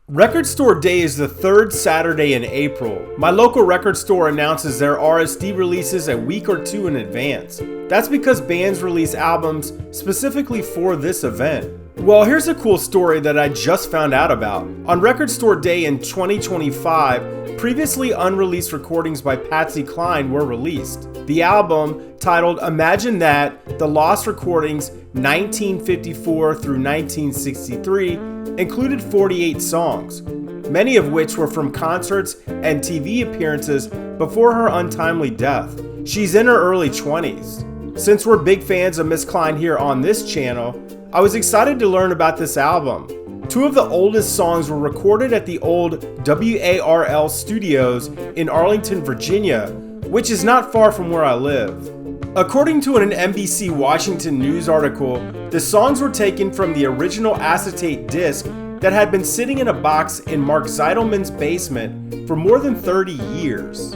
Record Store Day is the third Saturday in April. My local record store announces their RSD releases a week or two in advance. That's because bands release albums specifically for this event. Well, here's a cool story that I just found out about. On Record Store Day in 2025, previously unreleased recordings by Patsy Cline were released. The album, titled Imagine That, The Lost Recordings 1954 through 1963, included 48 songs, many of which were from concerts and TV appearances before her untimely death. She's in her early 20s. Since we're big fans of Miss Cline here on this channel, I was excited to learn about this album. Two of the oldest songs were recorded at the old WARL studios in Arlington, Virginia, which is not far from where I live. According to an NBC Washington News article, the songs were taken from the original acetate disc that had been sitting in a box in Mark Zeidelman's basement for more than 30 years.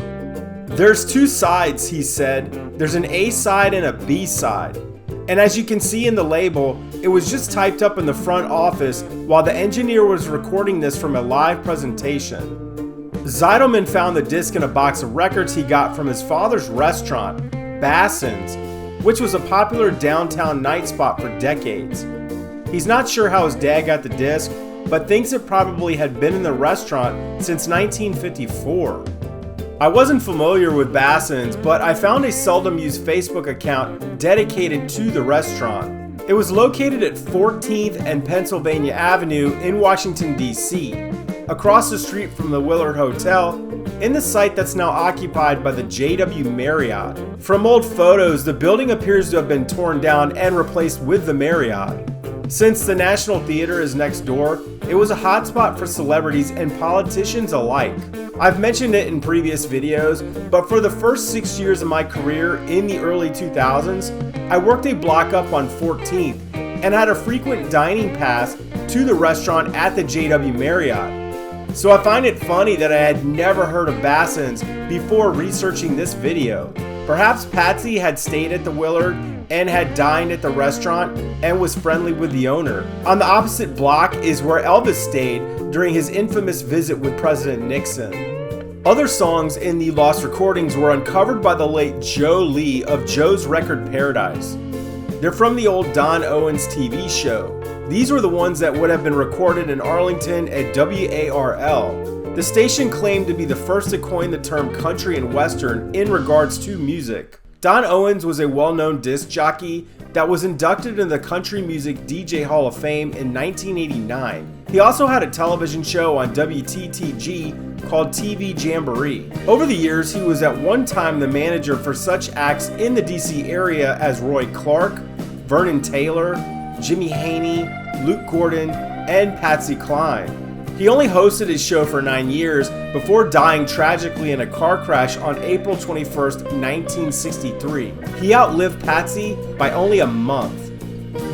There's two sides, he said. There's an A side and a B side. And as you can see in the label, it was just typed up in the front office while the engineer was recording this from a live presentation. Zeidelman found the disc in a box of records he got from his father's restaurant, Bassin's, which was a popular downtown night spot for decades. He's not sure how his dad got the disc, but thinks it probably had been in the restaurant since 1954. I wasn't familiar with Bassin's, but I found a seldom used Facebook account dedicated to the restaurant. It was located at 14th and Pennsylvania Avenue in Washington, D.C., across the street from the Willard Hotel, in the site that's now occupied by the JW Marriott. From old photos, the building appears to have been torn down and replaced with the Marriott. Since the National Theater is next door, it was a hotspot for celebrities and politicians alike. I've mentioned it in previous videos, but for the first 6 years of my career in the early 2000s, I worked a block up on 14th and had a frequent dining pass to the restaurant at the JW Marriott. So I find it funny that I had never heard of Bassin's before researching this video. Perhaps Patsy had stayed at the Willard and had dined at the restaurant and was friendly with the owner. On the opposite block is where Elvis stayed during his infamous visit with President Nixon. Other songs in the lost recordings were uncovered by the late Joe Lee of Joe's Record Paradise. They're from the old Don Owens TV show. These were the ones that would have been recorded in Arlington at WARL. The station claimed to be the first to coin the term country and western in regards to music. Don Owens was a well-known disc jockey that was inducted into the Country Music DJ Hall of Fame in 1989. He also had a television show on WTTG called TV Jamboree. Over the years, he was at one time the manager for such acts in the DC area as Roy Clark, Vernon Taylor, Jimmy Haney, Luke Gordon, and Patsy Cline. He only hosted his show for 9 years before dying tragically in a car crash on April 21st, 1963. He outlived Patsy by only a month.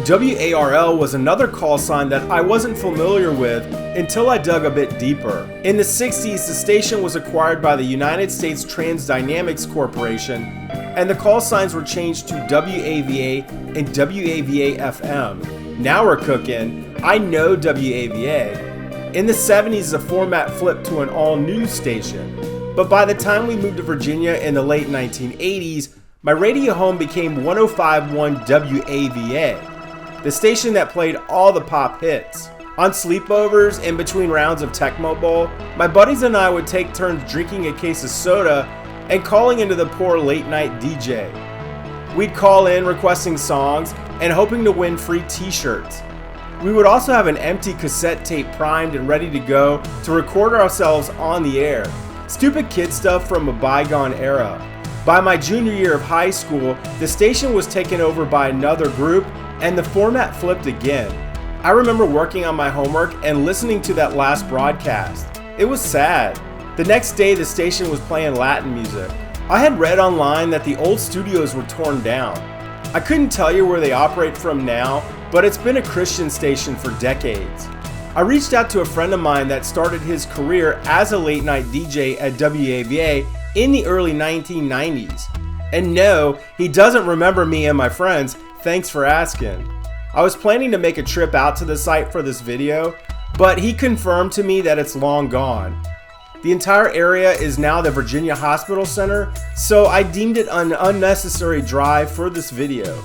WARL was another call sign that I wasn't familiar with until I dug a bit deeper. In the 60s, the station was acquired by the United States Transdynamics Corporation, and the call signs were changed to WAVA and WAVA-FM. Now we're cooking. I know WAVA. In the 70s, the format flipped to an all-news station. But by the time we moved to Virginia in the late 1980s, my radio home became 105.1 WAVA, the station that played all the pop hits. On sleepovers, in between rounds of Tecmo Bowl, my buddies and I would take turns drinking a case of soda and calling into the poor late-night DJ. We'd call in requesting songs and hoping to win free t-shirts. We would also have an empty cassette tape primed and ready to go to record ourselves on the air. Stupid kid stuff from a bygone era. By my junior year of high school, the station was taken over by another group and the format flipped again. I remember working on my homework and listening to that last broadcast. It was sad. The next day, the station was playing Latin music. I had read online that the old studios were torn down. I couldn't tell you where they operate from now, but it's been a Christian station for decades. I reached out to a friend of mine that started his career as a late night DJ at WAVA in the early 1990s. And no, he doesn't remember me and my friends. Thanks for asking. I was planning to make a trip out to the site for this video, but he confirmed to me that it's long gone. The entire area is now the Virginia Hospital Center, so I deemed it an unnecessary drive for this video.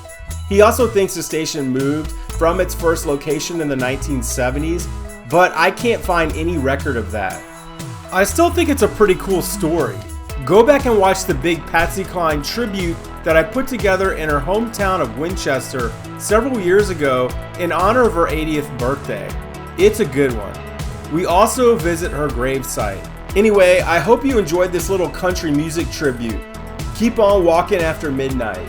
He also thinks the station moved from its first location in the 1970s, but I can't find any record of that. I still think it's a pretty cool story. Go back and watch the big Patsy Cline tribute that I put together in her hometown of Winchester several years ago in honor of her 80th birthday. It's a good one. We also visit her gravesite. Anyway, I hope you enjoyed this little country music tribute. Keep on walking after midnight.